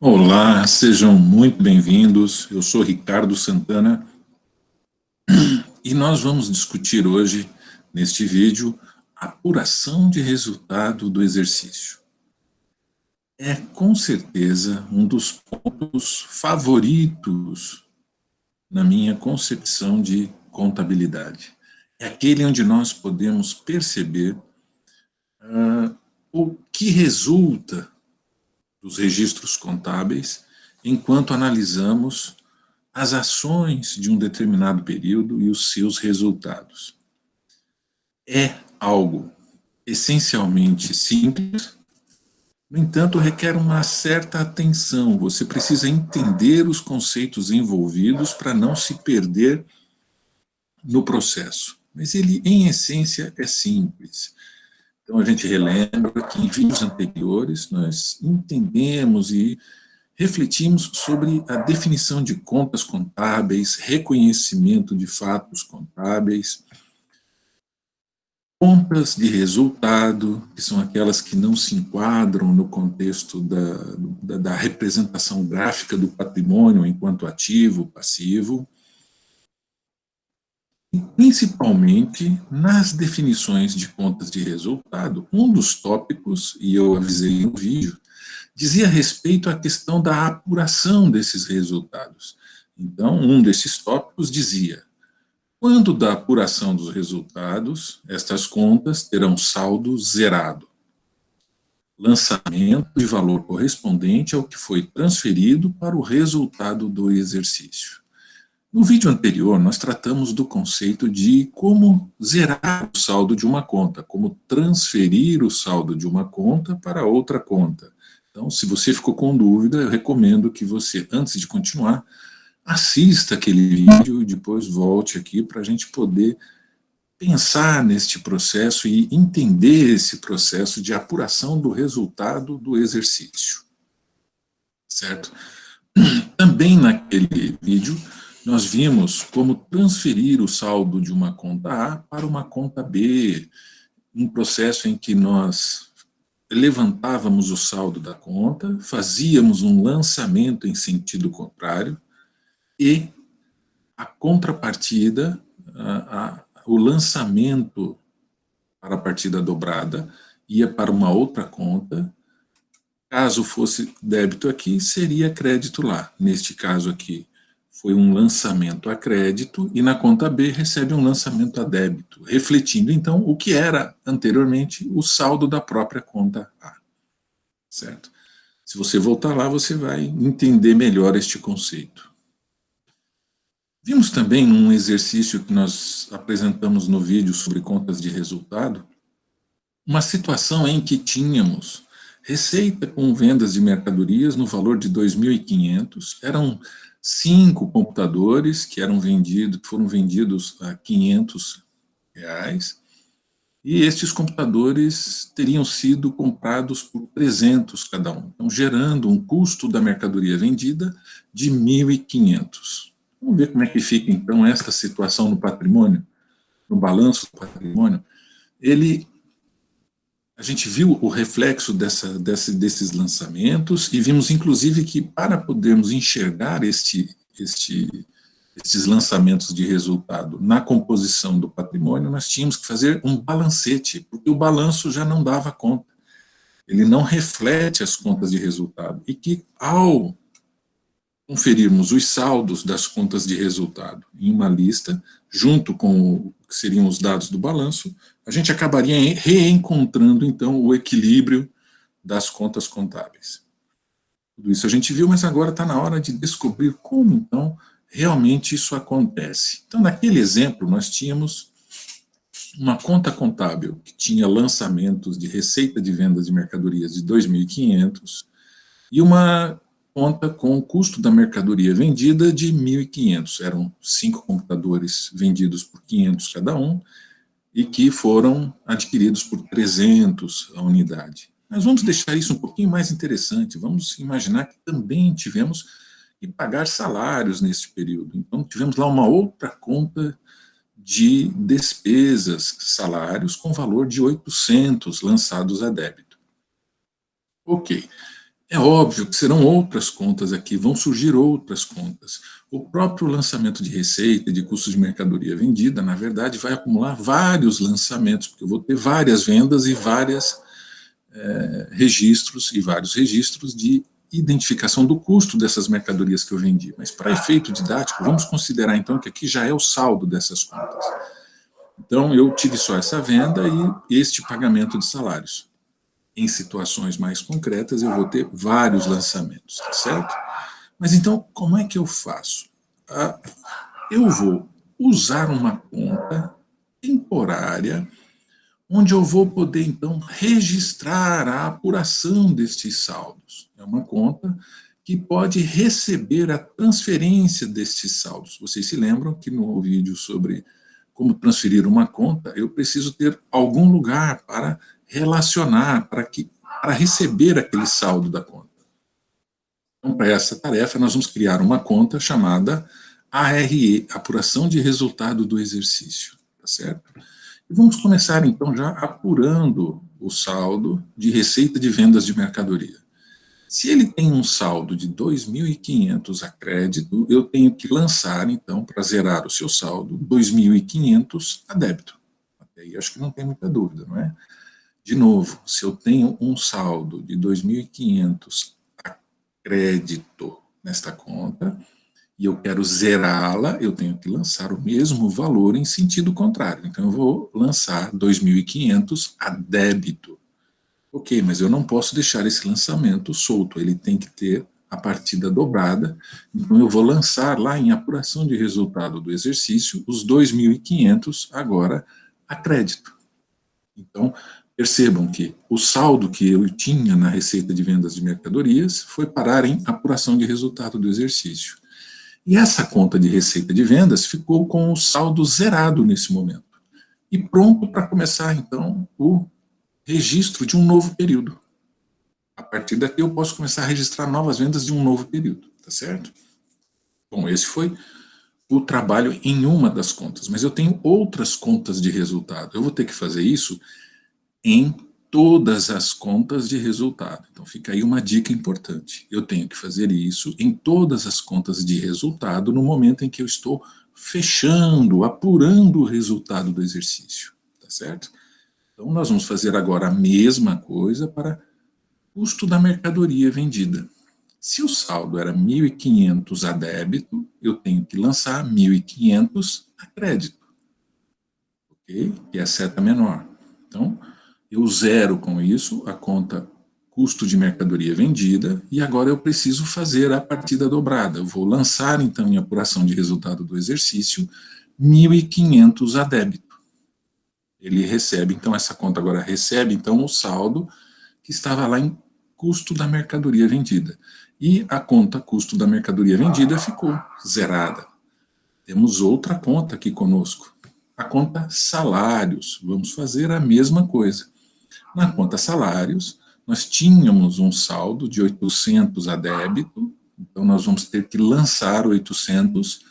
Olá, sejam muito bem-vindos. Eu sou Ricardo Santana e nós vamos discutir hoje, neste vídeo, a apuração de resultado do exercício. É com certeza um dos pontos favoritos na minha concepção de contabilidade. É aquele onde nós podemos perceber o que resulta dos registros contábeis enquanto analisamos as ações de um determinado período e os seus resultados. É algo essencialmente simples, no entanto, requer uma certa atenção. Você precisa entender os conceitos envolvidos para não se perder no processo. Mas ele, em essência, é simples. Então, a gente relembra que em vídeos anteriores nós entendemos e refletimos sobre a definição de contas contábeis, reconhecimento de fatos contábeis, contas de resultado, que são aquelas que não se enquadram no contexto da representação gráfica do patrimônio enquanto ativo, passivo, e principalmente nas definições de contas de resultado, um dos tópicos, e eu avisei no vídeo, dizia respeito à questão da apuração desses resultados. Então, um desses tópicos dizia: quando da apuração dos resultados, estas contas terão saldo zerado. Lançamento de valor correspondente ao que foi transferido para o resultado do exercício. No vídeo anterior, nós tratamos do conceito de como zerar o saldo de uma conta, como transferir o saldo de uma conta para outra conta. Então, se você ficou com dúvida, eu recomendo que você, antes de continuar, assista aquele vídeo e depois volte aqui para a gente poder pensar neste processo e entender esse processo de apuração do resultado do exercício, certo? Também naquele vídeo, nós vimos como transferir o saldo de uma conta A para uma conta B, um processo em que nós levantávamos o saldo da conta, fazíamos um lançamento em sentido contrário, e a contrapartida, o lançamento para a partida dobrada, ia para uma outra conta. Caso fosse débito aqui, seria crédito lá. Neste caso aqui, foi um lançamento a crédito, e na conta B recebe um lançamento a débito, refletindo então o que era anteriormente o saldo da própria conta A. Certo? Se você voltar lá, você vai entender melhor este conceito. Vimos também num exercício que nós apresentamos no vídeo sobre contas de resultado, uma situação em que tínhamos receita com vendas de mercadorias no valor de 2.500, eram 5 computadores que foram vendidos a R$ 500, e estes computadores teriam sido comprados por 300 cada um, então gerando um custo da mercadoria vendida de 1.500. Vamos ver como é que fica, então, esta situação no patrimônio, no balanço do patrimônio. A gente viu o reflexo desses lançamentos e vimos, inclusive, que para podermos enxergar esses lançamentos de resultado na composição do patrimônio, nós tínhamos que fazer um balancete, porque o balanço já não dava conta. Ele não reflete as contas de resultado. E que, ao conferirmos os saldos das contas de resultado em uma lista, junto com o que seriam os dados do balanço, a gente acabaria reencontrando, então, o equilíbrio das contas contábeis. Tudo isso a gente viu, mas agora está na hora de descobrir como, então, realmente isso acontece. Então, naquele exemplo, nós tínhamos uma conta contábil que tinha lançamentos de receita de vendas de mercadorias de 2.500 e uma conta com o custo da mercadoria vendida de 1.500. Eram 5 computadores vendidos por 500 cada um e que foram adquiridos por 300 a unidade. Mas vamos deixar isso um pouquinho mais interessante. Vamos imaginar que também tivemos que pagar salários nesse período. Então, tivemos lá uma outra conta de despesas, salários, com valor de 800 lançados a débito. Ok. É óbvio que serão outras contas aqui, vão surgir outras contas. O próprio lançamento de receita e de custos de mercadoria vendida, na verdade, vai acumular vários lançamentos, porque eu vou ter várias vendas e vários registros de identificação do custo dessas mercadorias que eu vendi. Mas para efeito didático, vamos considerar então que aqui já é o saldo dessas contas. Então, eu tive só essa venda e este pagamento de salários. Em situações mais concretas, eu vou ter vários lançamentos, tá certo? Mas então, como é que eu faço? Eu vou usar uma conta temporária, onde eu vou poder, então, registrar a apuração destes saldos. É uma conta que pode receber a transferência destes saldos. Vocês se lembram que no vídeo sobre como transferir uma conta, eu preciso ter algum lugar para relacionar, para receber aquele saldo da conta. Então, para essa tarefa, nós vamos criar uma conta chamada ARE, Apuração de Resultado do Exercício, tá certo? E vamos começar, então, já apurando o saldo de receita de vendas de mercadoria. Se ele tem um saldo de 2.500 a crédito, eu tenho que lançar, então, para zerar o seu saldo, 2.500 a débito. Até aí acho que não tem muita dúvida, não é? De novo, se eu tenho um saldo de 2.500 a crédito nesta conta, e eu quero zerá-la, eu tenho que lançar o mesmo valor em sentido contrário. Então, eu vou lançar 2.500 a débito. Ok, mas eu não posso deixar esse lançamento solto, ele tem que ter a partida dobrada, então eu vou lançar lá em apuração de resultado do exercício os 2.500 agora a crédito. Então, percebam que o saldo que eu tinha na receita de vendas de mercadorias foi parar em apuração de resultado do exercício. E essa conta de receita de vendas ficou com o saldo zerado nesse momento. E pronto para começar, então, o registro de um novo período. A partir daqui eu posso começar a registrar novas vendas de um novo período, tá certo? Bom, esse foi o trabalho em uma das contas, mas eu tenho outras contas de resultado. Eu vou ter que fazer isso em todas as contas de resultado. Então fica aí uma dica importante. Eu tenho que fazer isso em todas as contas de resultado no momento em que eu estou fechando, apurando o resultado do exercício, tá certo? Então, nós vamos fazer agora a mesma coisa para custo da mercadoria vendida. Se o saldo era 1.500 a débito, eu tenho que lançar 1.500 a crédito, ok? Que é a seta menor. Então, eu zero com isso a conta custo de mercadoria vendida e agora eu preciso fazer a partida dobrada. Eu vou lançar, então, em apuração de resultado do exercício, 1.500 a débito. Ele recebe, então, essa conta agora recebe, então, o saldo que estava lá em custo da mercadoria vendida. E a conta custo da mercadoria vendida ficou zerada. Temos outra conta aqui conosco, a conta salários. Vamos fazer a mesma coisa. Na conta salários, nós tínhamos um saldo de 800 a débito, então nós vamos ter que lançar 800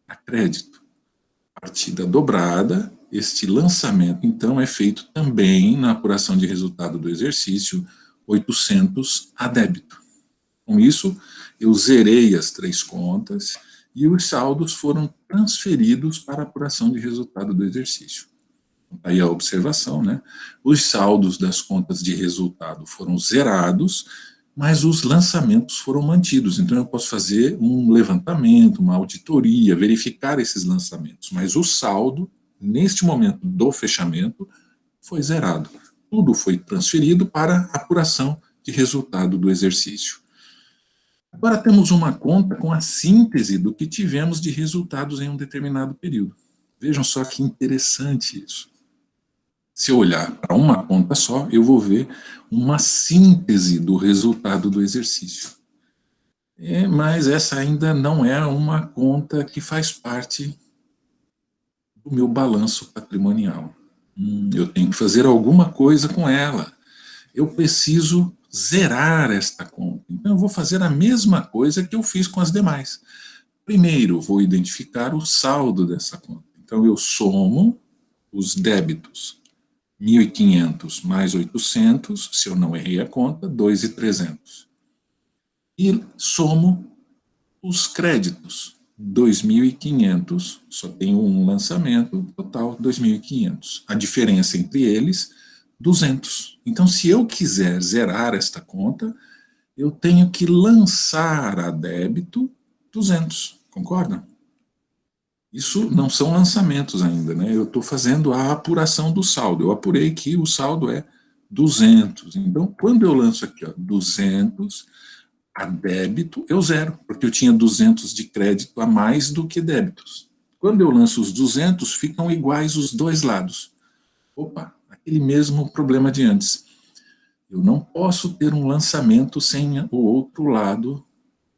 a crédito. Partida dobrada. Este lançamento, então, é feito também na apuração de resultado do exercício, 800 a débito. Com isso, eu zerei as três contas e os saldos foram transferidos para a apuração de resultado do exercício. Aí a observação, né? Os saldos das contas de resultado foram zerados, mas os lançamentos foram mantidos. Então, eu posso fazer um levantamento, uma auditoria, verificar esses lançamentos, mas o saldo neste momento do fechamento, foi zerado. Tudo foi transferido para a apuração de resultado do exercício. Agora temos uma conta com a síntese do que tivemos de resultados em um determinado período. Vejam só que interessante isso. Se eu olhar para uma conta só, eu vou ver uma síntese do resultado do exercício. Mas essa ainda não é uma conta que faz parte do meu balanço patrimonial. Eu tenho que fazer alguma coisa com ela. Eu preciso zerar esta conta. Então, eu vou fazer a mesma coisa que eu fiz com as demais. Primeiro, vou identificar o saldo dessa conta. Então, eu somo os débitos. 1.500 mais 800, se eu não errei a conta, 2.300. e somo os créditos. 2.500, só tem um lançamento, total 2.500. A diferença entre eles, 200. Então, se eu quiser zerar esta conta, eu tenho que lançar a débito 200, concorda? Isso não são lançamentos ainda, né? Eu estou fazendo a apuração do saldo. Eu apurei que o saldo é 200. Então, quando eu lanço aqui, ó, 200, a débito, eu zero, porque eu tinha 200 de crédito a mais do que débitos. Quando eu lanço os 200, ficam iguais os dois lados. Opa, aquele mesmo problema de antes. Eu não posso ter um lançamento sem o outro lado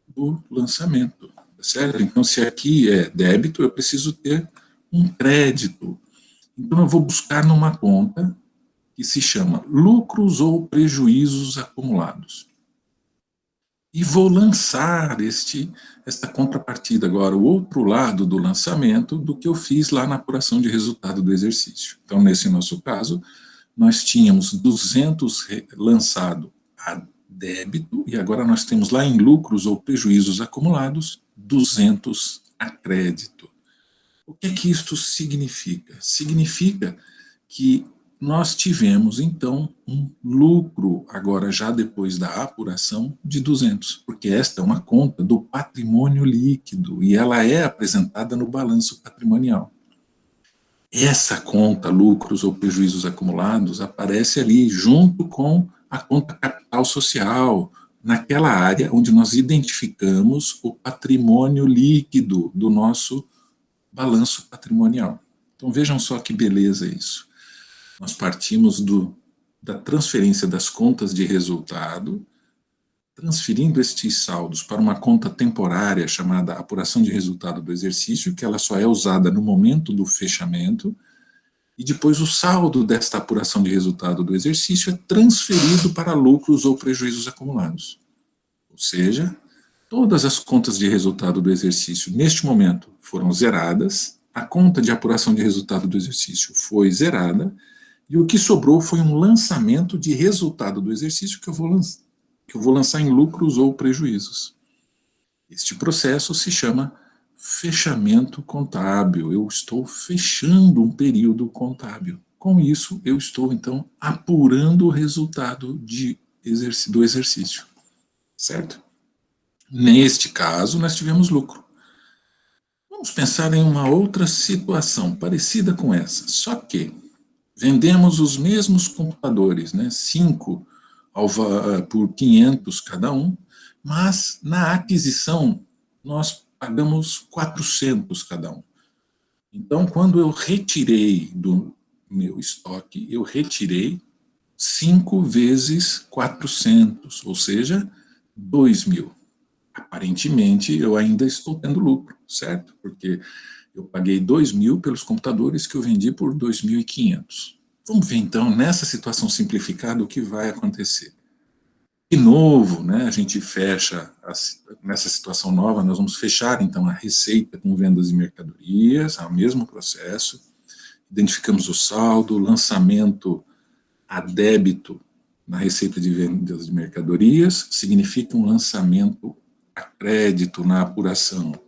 do lançamento, certo? Então, se aqui é débito, eu preciso ter um crédito. Então, eu vou buscar numa conta que se chama lucros ou prejuízos acumulados. E vou lançar esta contrapartida agora, o outro lado do lançamento do que eu fiz lá na apuração de resultado do exercício. Então, nesse nosso caso, nós tínhamos 200 lançado a débito, e agora nós temos lá em lucros ou prejuízos acumulados, 200 a crédito. O que é que isto significa? Significa que nós tivemos, então, um lucro, agora já depois da apuração, de 200, porque esta é uma conta do patrimônio líquido e ela é apresentada no balanço patrimonial. Essa conta, lucros ou prejuízos acumulados, aparece ali junto com a conta capital social, naquela área onde nós identificamos o patrimônio líquido do nosso balanço patrimonial. Então vejam só que beleza isso. Nós partimos da transferência das contas de resultado, transferindo estes saldos para uma conta temporária chamada apuração de resultado do exercício, que ela só é usada no momento do fechamento, e depois o saldo desta apuração de resultado do exercício é transferido para lucros ou prejuízos acumulados. Ou seja, todas as contas de resultado do exercício, neste momento, foram zeradas, a conta de apuração de resultado do exercício foi zerada, e o que sobrou foi um lançamento de resultado do exercício que eu vou lançar em lucros ou prejuízos. Este processo se chama fechamento contábil. Eu estou fechando um período contábil. Com isso, eu estou, então, apurando o resultado do exercício. Certo? Neste caso, nós tivemos lucro. Vamos pensar em uma outra situação parecida com essa, só que vendemos os mesmos computadores, né, 5 por 500 cada um, mas na aquisição nós pagamos 400 cada um. Então, quando eu retirei do meu estoque, eu retirei 5 vezes 400, ou seja, 2.000. Aparentemente, eu ainda estou tendo lucro, certo? Porque eu paguei 2.000 pelos computadores que eu vendi por 2.500. Vamos ver, então, nessa situação simplificada, o que vai acontecer. De novo, né, a gente fecha, nessa situação nova, nós vamos fechar, então, a receita com vendas de mercadorias, é o mesmo processo, identificamos o saldo, lançamento a débito na receita de vendas de mercadorias, significa um lançamento a crédito na apuração.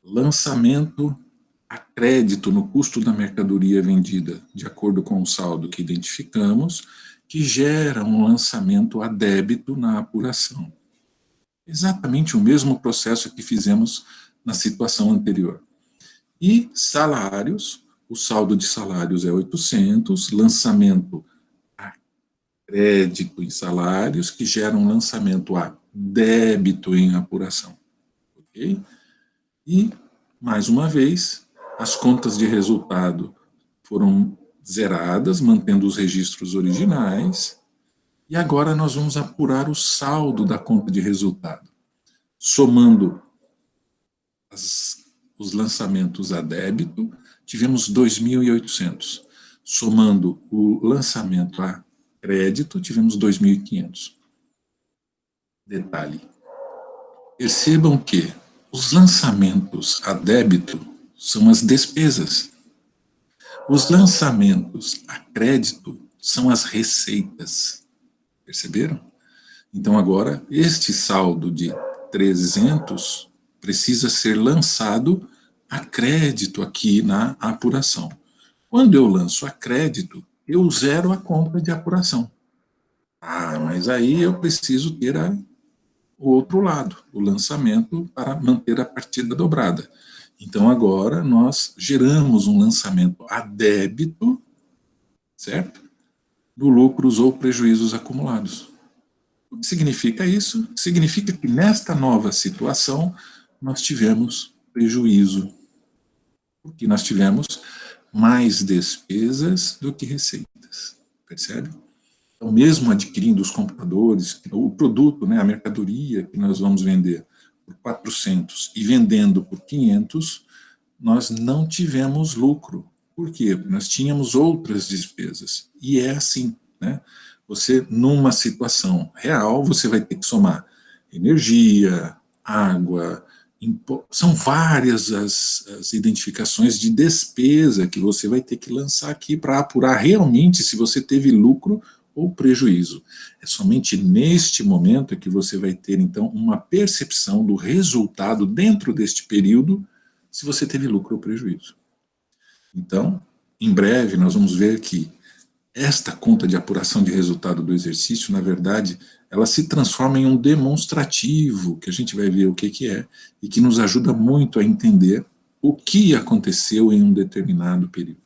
Lançamento a crédito no custo da mercadoria vendida, de acordo com o saldo que identificamos, que gera um lançamento a débito na apuração. Exatamente o mesmo processo que fizemos na situação anterior. E salários, o saldo de salários é 800, lançamento a crédito em salários, que gera um lançamento a débito em apuração. Ok? E, mais uma vez, as contas de resultado foram zeradas, mantendo os registros originais, e agora nós vamos apurar o saldo da conta de resultado, somando os lançamentos a débito, tivemos 2.800. Somando o lançamento a crédito, tivemos 2.500. Detalhe, percebam que os lançamentos a débito são as despesas. Os lançamentos a crédito são as receitas. Perceberam? Então agora, este saldo de 300 precisa ser lançado a crédito aqui na apuração. Quando eu lanço a crédito, eu zero a conta de apuração. Ah, mas aí eu preciso ter o outro lado, o lançamento para manter a partida dobrada. Então agora nós geramos um lançamento a débito, certo? Do lucros ou prejuízos acumulados. O que significa isso? Significa que nesta nova situação nós tivemos prejuízo, porque nós tivemos mais despesas do que receitas, percebe? Então, mesmo adquirindo os computadores, o produto, né, a mercadoria que nós vamos vender por 400 e vendendo por 500, nós não tivemos lucro. Por quê? Porque nós tínhamos outras despesas. E é assim, né? Você, numa situação real, você vai ter que somar energia, água, são várias as identificações de despesa que você vai ter que lançar aqui para apurar realmente se você teve lucro ou prejuízo. É somente neste momento que você vai ter, então, uma percepção do resultado dentro deste período, se você teve lucro ou prejuízo. Então, em breve, nós vamos ver que esta conta de apuração de resultado do exercício, na verdade, ela se transforma em um demonstrativo, que a gente vai ver o que é, e que nos ajuda muito a entender o que aconteceu em um determinado período.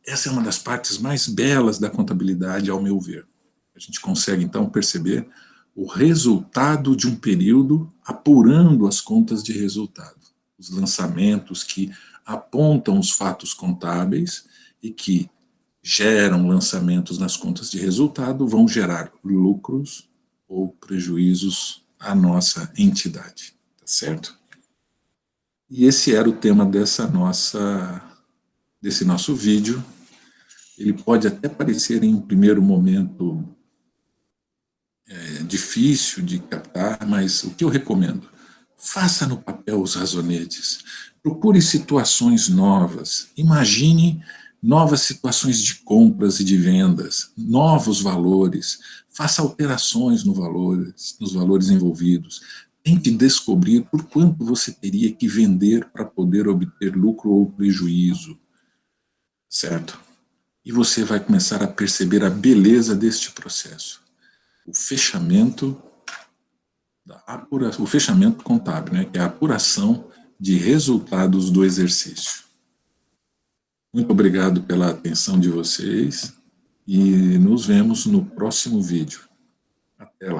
Essa é uma das partes mais belas da contabilidade, ao meu ver. A gente consegue, então, perceber o resultado de um período apurando as contas de resultado. Os lançamentos que apontam os fatos contábeis e que geram lançamentos nas contas de resultado vão gerar lucros ou prejuízos à nossa entidade, tá certo? E esse era o tema desse nosso vídeo. Ele pode até parecer em um primeiro momento difícil de captar, mas o que eu recomendo? Faça no papel os razonetes, procure situações novas, imagine novas situações de compras e de vendas, novos valores, faça alterações nos valores envolvidos, tente descobrir por quanto você teria que vender para poder obter lucro ou prejuízo, certo? E você vai começar a perceber a beleza deste processo. O fechamento o fechamento contábil, né, que é a apuração de resultados do exercício. Muito obrigado pela atenção de vocês e nos vemos no próximo vídeo.